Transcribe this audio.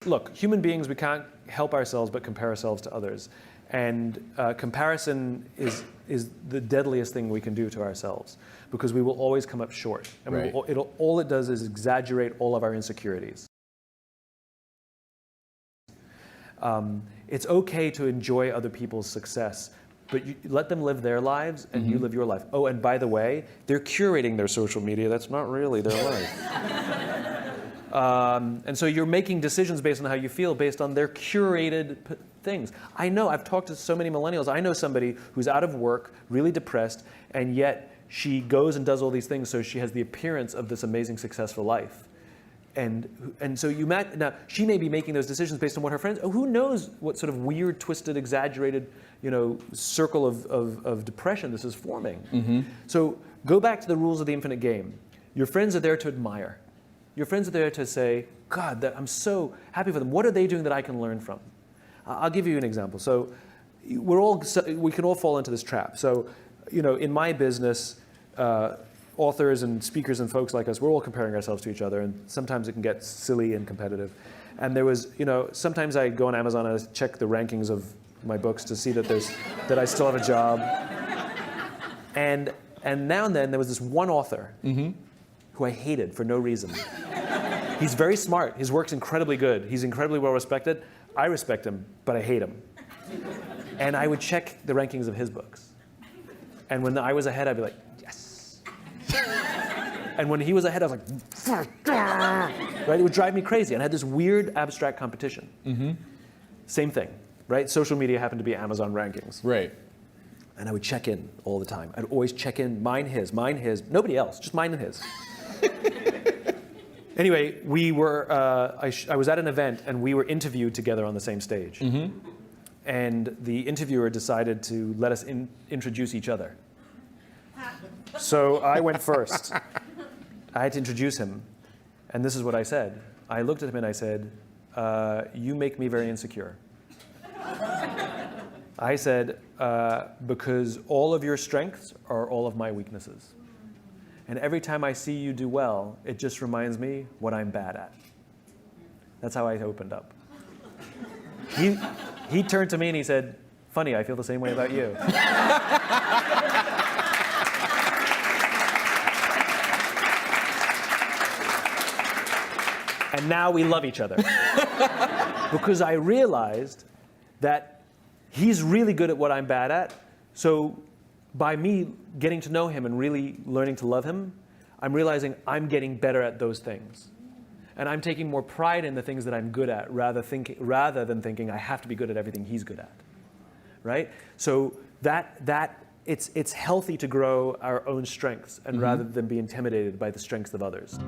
Look, human beings, we can't help ourselves but compare ourselves to others. And comparison is the deadliest thing we can do to ourselves, because we will always come up short. And Right. all it does is exaggerate all of our insecurities. It's okay to enjoy other people's success, but you let them live their lives and you live your life. Oh, and by the way, they're curating their social media. That's not really their life. And so you're making decisions based on how you feel, based on their curated things. I know, I've talked to so many millennials. I know somebody who's out of work, really depressed, and yet she goes and does all these things so she has the appearance of this amazing, successful life. And so now she may be making those decisions based on what her friends. Who knows what sort of weird, twisted, exaggerated, circle of depression this is forming. So go back to the rules of the infinite game. Your friends are there to admire. Your friends are there to say, God, I'm so happy for them. What are they doing that I can learn from? I'll give you an example. So we can all fall into this trap. So, in my business, authors and speakers and folks like us, we're all comparing ourselves to each other, and sometimes it can get silly and competitive. And there was, sometimes I go on Amazon and I check the rankings of my books to see that I still have a job. And now and then there was this one author who I hated for no reason. He's very smart. His work's incredibly good. He's incredibly well respected. I respect him, but I hate him. And I would check the rankings of his books. And when I was ahead, I'd be like, yes. And when he was ahead, I was like, right? It would drive me crazy. And I had this weird abstract competition. Same thing, right? Social media happened to be Amazon rankings. Right. And I would check in all the time. I'd always check in, mine, his, nobody else, just mine and his. Anyway, I was at an event and we were interviewed together on the same stage. And the interviewer decided to let us introduce each other. So I went first. I had to introduce him. And this is what I said. I looked at him and I said, you make me very insecure. I said, because all of your strengths are all of my weaknesses. And every time I see you do well, it just reminds me what I'm bad at. That's how I opened up. He turned to me and he said, funny, I feel the same way about you. And now we love each other. Because I realized that he's really good at what I'm bad at. So by me getting to know him and really learning to love him, I'm realizing I'm getting better at those things. And I'm taking more pride in the things that I'm good at rather than thinking I have to be good at everything he's good at. Right? So it's healthy to grow our own strengths and rather than be intimidated by the strengths of others.